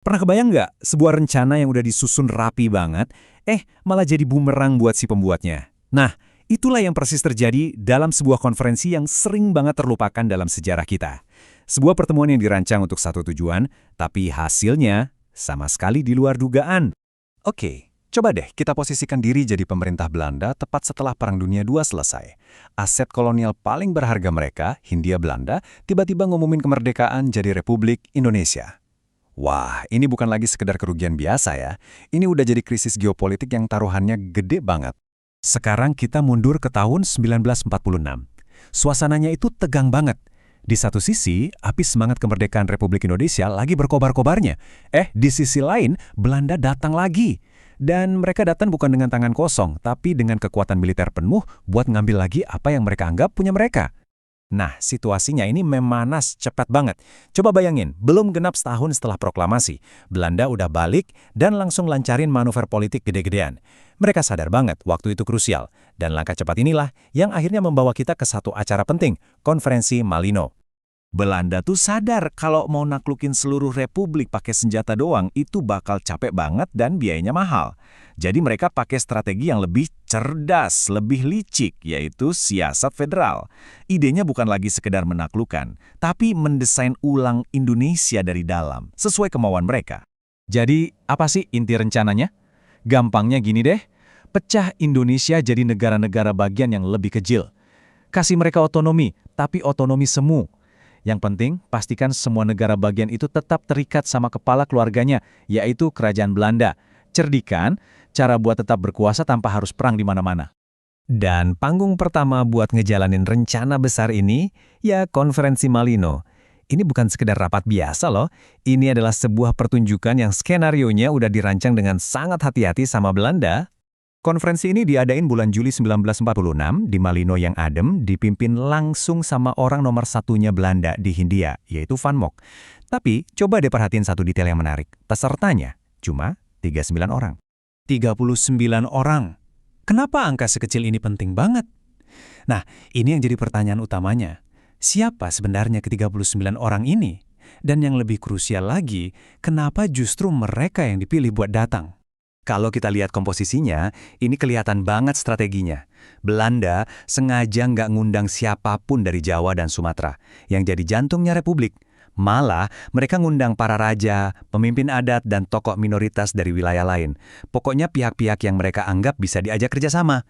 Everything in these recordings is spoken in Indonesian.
Pernah kebayang nggak sebuah rencana yang udah disusun rapi banget, malah jadi bumerang buat si pembuatnya? Nah, itulah yang persis terjadi dalam sebuah konferensi yang sering banget terlupakan dalam sejarah kita. Sebuah pertemuan yang dirancang untuk satu tujuan, tapi hasilnya sama sekali di luar dugaan. Oke, coba deh kita posisikan diri jadi pemerintah Belanda tepat setelah Perang Dunia II selesai. Aset kolonial paling berharga mereka, Hindia Belanda, tiba-tiba ngumumin kemerdekaan jadi Republik Indonesia. Wah, ini bukan lagi sekedar kerugian biasa ya. Ini udah jadi krisis geopolitik yang taruhannya gede banget. Sekarang kita mundur ke tahun 1946. Suasananya itu tegang banget. Di satu sisi, api semangat kemerdekaan Republik Indonesia lagi berkobar-kobarnya. Di sisi lain, Belanda datang lagi. Dan mereka datang bukan dengan tangan kosong, tapi dengan kekuatan militer penuh buat ngambil lagi apa yang mereka anggap punya mereka. Nah, situasinya ini memanas cepat banget. Coba bayangin, belum genap setahun setelah proklamasi, Belanda udah balik dan langsung lancarin manuver politik gede-gedean. Mereka sadar banget waktu itu krusial, dan langkah cepat inilah yang akhirnya membawa kita ke satu acara penting, Konferensi Malino. Belanda tuh sadar kalau mau naklukin seluruh republik pakai senjata doang itu bakal capek banget dan biayanya mahal. Jadi mereka pakai strategi yang lebih cerdas, lebih licik, yaitu siasat federal. Idenya bukan lagi sekedar menaklukkan, tapi mendesain ulang Indonesia dari dalam, sesuai kemauan mereka. Jadi, apa sih inti rencananya? Gampangnya gini deh, pecah Indonesia jadi negara-negara bagian yang lebih kecil. Kasih mereka otonomi, tapi otonomi semu. Yang penting, pastikan semua negara bagian itu tetap terikat sama kepala keluarganya, yaitu Kerajaan Belanda. Cerdikan, cara buat tetap berkuasa tanpa harus perang di mana-mana. Dan panggung pertama buat ngejalanin rencana besar ini, ya Konferensi Malino. Ini bukan sekedar rapat biasa loh, ini adalah sebuah pertunjukan yang skenarionya udah dirancang dengan sangat hati-hati sama Belanda. Konferensi ini diadain bulan Juli 1946 di Malino yang adem, dipimpin langsung sama orang nomor satunya Belanda di Hindia, yaitu Van Mock. Tapi, coba deh perhatiin satu detail yang menarik. Pesertanya cuma 39 orang. 39 orang. Kenapa angka sekecil ini penting banget? Nah, ini yang jadi pertanyaan utamanya. Siapa sebenarnya ke-39 orang ini? Dan yang lebih krusial lagi, kenapa justru mereka yang dipilih buat datang? Kalau kita lihat komposisinya, ini kelihatan banget strateginya. Belanda sengaja nggak ngundang siapapun dari Jawa dan Sumatera, yang jadi jantungnya Republik. Malah, mereka ngundang para raja, pemimpin adat, dan tokoh minoritas dari wilayah lain. Pokoknya pihak-pihak yang mereka anggap bisa diajak kerjasama.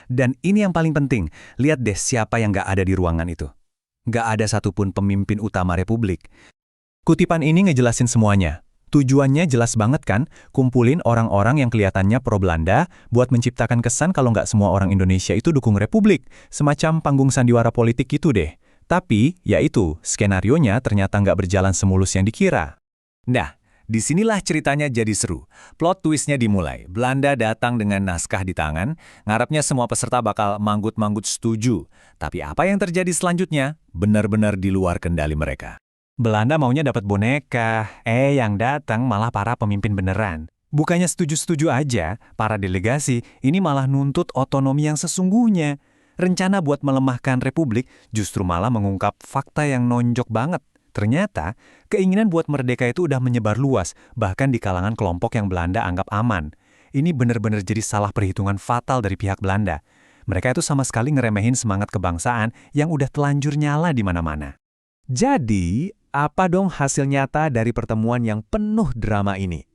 Dan ini yang paling penting, lihat deh siapa yang nggak ada di ruangan itu. Nggak ada satupun pemimpin utama Republik. Kutipan ini ngejelasin semuanya. Tujuannya jelas banget kan, kumpulin orang-orang yang kelihatannya pro-Belanda buat menciptakan kesan kalau nggak semua orang Indonesia itu dukung Republik. Semacam panggung sandiwara politik gitu deh. Tapi, ya itu, skenarionya ternyata nggak berjalan semulus yang dikira. Nah, disinilah ceritanya jadi seru. Plot twistnya dimulai. Belanda datang dengan naskah di tangan, ngarepnya semua peserta bakal manggut-manggut setuju. Tapi apa yang terjadi selanjutnya, benar-benar di luar kendali mereka. Belanda maunya dapat boneka, yang datang malah para pemimpin beneran. Bukannya setuju-setuju aja, para delegasi ini malah nuntut otonomi yang sesungguhnya. Rencana buat melemahkan Republik justru malah mengungkap fakta yang nonjok banget. Ternyata, keinginan buat merdeka itu udah menyebar luas, bahkan di kalangan kelompok yang Belanda anggap aman. Ini benar-benar jadi salah perhitungan fatal dari pihak Belanda. Mereka itu sama sekali ngeremehin semangat kebangsaan yang udah telanjur nyala di mana-mana. Jadi, apa dong hasil nyata dari pertemuan yang penuh drama ini?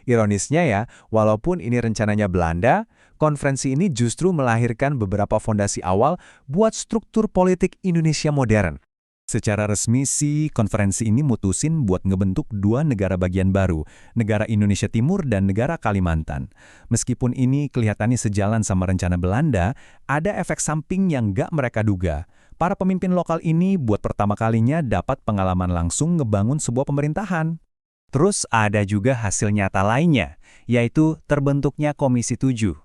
Ironisnya ya, walaupun ini rencananya Belanda, konferensi ini justru melahirkan beberapa fondasi awal buat struktur politik Indonesia modern. Secara resmi sih, konferensi ini mutusin buat ngebentuk dua negara bagian baru, negara Indonesia Timur dan negara Kalimantan. Meskipun ini kelihatannya sejalan sama rencana Belanda, ada efek samping yang nggak mereka duga. Para pemimpin lokal ini buat pertama kalinya dapat pengalaman langsung ngebangun sebuah pemerintahan. Terus ada juga hasil nyata lainnya, yaitu terbentuknya Komisi 7.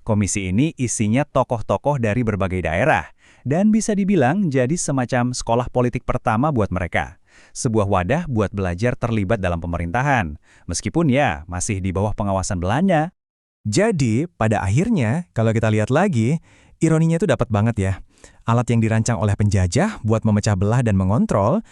Komisi ini isinya tokoh-tokoh dari berbagai daerah, dan bisa dibilang jadi semacam sekolah politik pertama buat mereka. Sebuah wadah buat belajar terlibat dalam pemerintahan, meskipun ya masih di bawah pengawasan Belanda. Jadi, pada akhirnya, kalau kita lihat lagi, ironinya itu dapat banget ya. Alat yang dirancang oleh penjajah buat memecah belah dan mengontrol,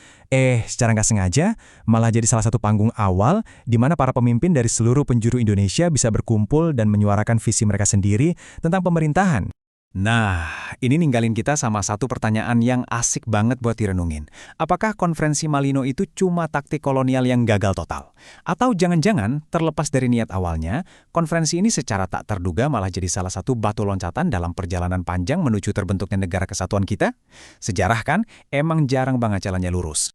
secara nggak sengaja malah jadi salah satu panggung awal di mana para pemimpin dari seluruh penjuru Indonesia bisa berkumpul dan menyuarakan visi mereka sendiri tentang pemerintahan. Nah, ini ninggalin kita sama satu pertanyaan yang asik banget buat direnungin. Apakah konferensi Malino itu cuma taktik kolonial yang gagal total? Atau jangan-jangan, terlepas dari niat awalnya, konferensi ini secara tak terduga malah jadi salah satu batu loncatan dalam perjalanan panjang menuju terbentuknya negara kesatuan kita? Sejarah kan, emang jarang banget jalannya lurus.